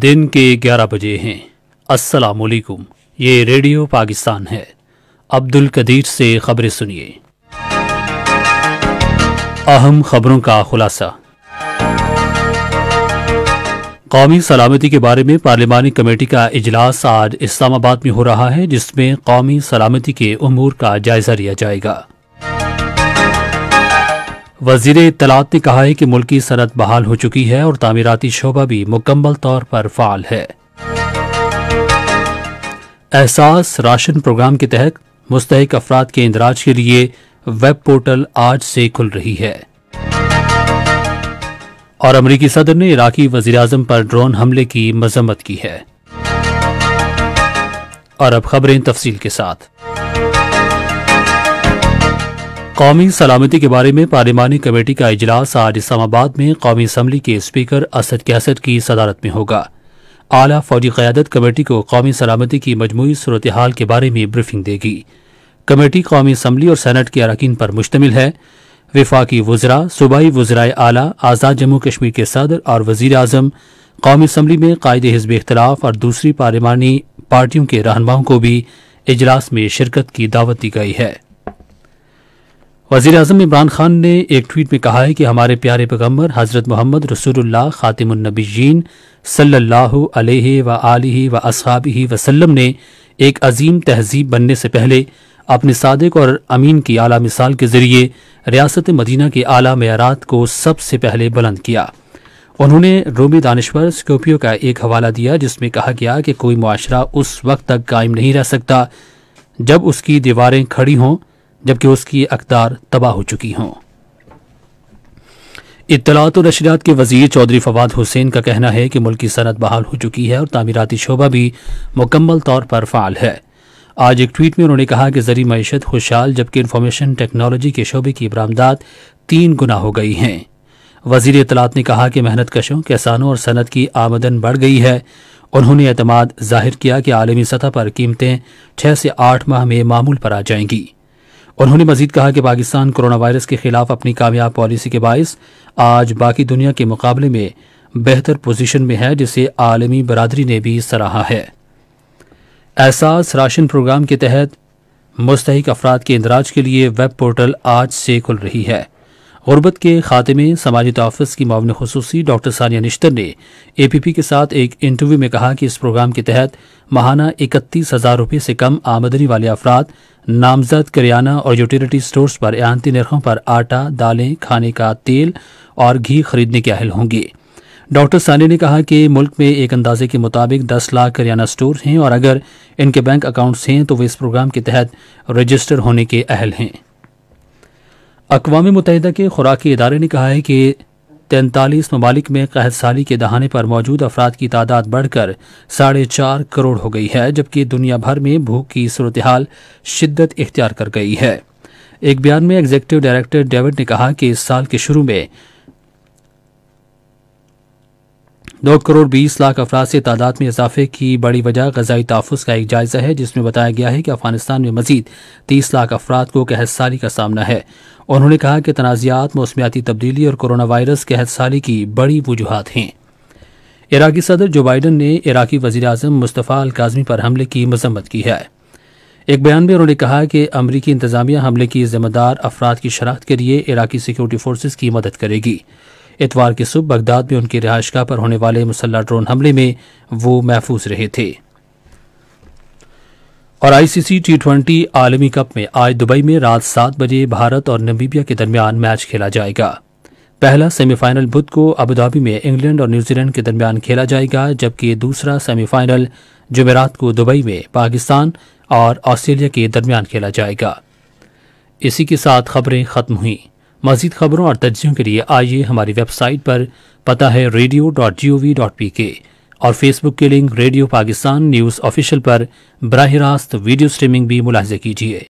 दिन के 11 बजे हैं। अस्सलाम वालेकुम। ये रेडियो पाकिस्तान है। अब्दुल कदीर से खबरें सुनिए। अहम खबरों का खुलासा। कौमी सलामती के बारे में पार्लिमानी कमेटी का इजलास आज इस्लामाबाद में हो रहा है, जिसमें कौमी सलामती के उमूर का जायजा लिया जाएगा। वज़ीर इत्तलात ने कहा है कि मुल्की सनअत बहाल हो चुकी है और तामीराती शोबा भी मुकम्मल तौर पर फ़ाल है। एहसास राशन प्रोग्राम के तहत मुस्तहिक अफराद के इंदराज के लिए वेब पोर्टल आज से खुल रही है। और अमरीकी सदर ने इराकी वज़ीर-ए-आज़म पर ड्रोन हमले की मजम्मत की है। और अब खबरें तफसील के साथ। कौमी सलामती के बारे में पार्लिमानी कमेटी का इजलास आज इस्लामाबाद में कौमी असम्बली के स्पीकर असद कैसर की सदारत में होगा। आला फौजी क़यादत कमेटी को कौमी सलामती की मजमूई सूरत हाल के बारे में ब्रीफिंग देगी। कमेटी कौमी असम्बली और सेनेट के अरकान पर मुश्तमिल है। विफाकी वज़रा, सूबाई वज़राए आला, आज़ाद जम्मू कश्मीर के सदर और वज़ीर आज़म, कौमी असम्बली में कायदे हिज़्ब इख्तिलाफ और दूसरी पार्लिमानी पार्टियों के रहनुमाओं को भी इजलास में शिरकत की दावत दी गई है। वज़ीर आज़म इमरान खान ने एक ट्वीट में कहा है कि हमारे प्यारे पैगम्बर हज़रत मोहम्मद रसूलुल्लाह खातिमुन नबिय्यीन सल्लल्लाहु अलैहि व आलिहि व अस्हाबिहि वसल्लम ने एक अजीम तहजीब बनने से पहले अपने सादिक और अमीन की आला मिसाल के जरिए रियासत मदीना के आला मेयारात को सबसे पहले बुलंद किया। उन्होंने रोमी दानिश्वर स्कोपियो का एक हवाला दिया, जिसमें कहा गया कि कोई मुआशरा उस वक्त तक कायम नहीं रह सकता जब उसकी दीवारें खड़ी हों, जबकि उसकी अक़दार तबाह हो चुकी हों। इत्तलात और नशरियात के वज़ीर चौधरी फवाद हुसैन का कहना है कि मुल्क की सनअत बहाल हो चुकी है और तामीराती शोबा भी मुकम्मल तौर पर फ़ाल है। आज एक ट्वीट में उन्होंने कहा कि ज़री मईशत खुशहाल, जबकि इंफॉर्मेशन टेक्नोलॉजी के शोबे की बरामदात 3 गुना हो गई हैं। वज़ीर इत्तलात ने कहा कि मेहनत कशों, किसानों और सनअत की आमदन बढ़ गई है। उन्होंने एतमाद जाहिर किया कि आलमी सतह पर कीमतें 6 से 8 माह में मामूल पर आ जाएंगी। उन्होंने मजीद कहा कि पाकिस्तान कोरोना वायरस के खिलाफ अपनी कामयाब पॉलिसी के बाइस आज बाकी दुनिया के मुकाबले में बेहतर पोजीशन में है, जिसे आलमी बरादरी ने भी सराहा है। एहसास राशन प्रोग्राम के तहत मुस्तहिक अफराद के इंदराज के लिए वेब पोर्टल आज से खुल रही है। गुर्बत के खात्मे समाजी तहफ़्फ़ुज़ की मुआविन खुसूसी डॉक्टर सानिया निश्तर ने APP के साथ एक इंटरव्यू में कहा कि इस प्रोग्राम के तहत माहाना 31,000 रुपये से कम आमदनी वाले अफराद नामजद करियाना और यूटिलिटी स्टोर्स पर एआनती नरखों पर आटा, दालें, खाने का तेल और घी खरीदने के अहल होंगे। डॉक्टर सानी ने कहा कि मुल्क में एक अंदाजे के मुताबिक 10 लाख करियाना स्टोर हैं और अगर इनके बैंक अकाउंट्स हैं तो वे इस प्रोग्राम के तहत रजिस्टर होने के अहल हैं। अक़वाम मुत्तहिदा के खुराकी इदारे ने कहा है कि 43 ममालिक में कहत साली के दहाने पर मौजूद अफराद की तादाद बढ़कर 4.5 करोड़ हो गई है, जबकि दुनिया भर में भूख की सूरत हाल शिद्दत इख्तियार कर गई है। एक बयान में एग्जीक्यूटिव डायरेक्टर डेविड ने कहा कि इस साल के शुरू में 2 करोड़ 20 लाख अफराद से तादाद में इजाफे की बड़ी वजह ग़ज़ाई तहफ़्फ़ुज़ का एक जायज़ा है, जिसमें बताया गया है कि अफगानिस्तान में मज़ीद 30 लाख अफराद को कहत साली का सामना है। उन्होंने कहा कि तनाज़ात, मौसमियाती तब्दीली और कोरोना वायरस कहत साली की बड़ी वजूहात हैं। इराकी सदर जो बाइडन ने इराकी वज़ीर आज़म मुस्तफ़ा अल काज़मी पर हमले की मजम्मत की है। एक बयान में उन्होंने कहा कि अमरीकी इंतज़ामिया हमले की ज़िम्मेदार अफराद की शनाख्त के लिए इराकी सिक्योरिटी फोर्सेस की मदद करेगी। इतवार की सुबह बगदाद में उनकी रिहाइशगाह पर होने वाले मुसल्लह ड्रोन हमले में वो महफूज रहे थे। और ICC T20 आलमी कप में आज दुबई में रात 7 बजे भारत और नामीबिया के दरमियान मैच खेला जाएगा। पहला सेमीफाइनल बुध को अबुधाबी में इंग्लैंड और न्यूजीलैंड के दरमियान खेला जाएगा, जबकि दूसरा सेमीफाइनल जुमेरात को दुबई में पाकिस्तान और ऑस्ट्रेलिया के दरमियान खेला जाएगा। इसी के साथ खबरें खत्म हुई। मज़ीद खबरों और तज्ज़ियों के लिए आइए हमारी वेबसाइट पर, पता है radio.gov.pk, और फेसबुक के link radio Pakistan news official पर बराह रास्त वीडियो स्ट्रीमिंग भी मुलाहिज़ा कीजिए।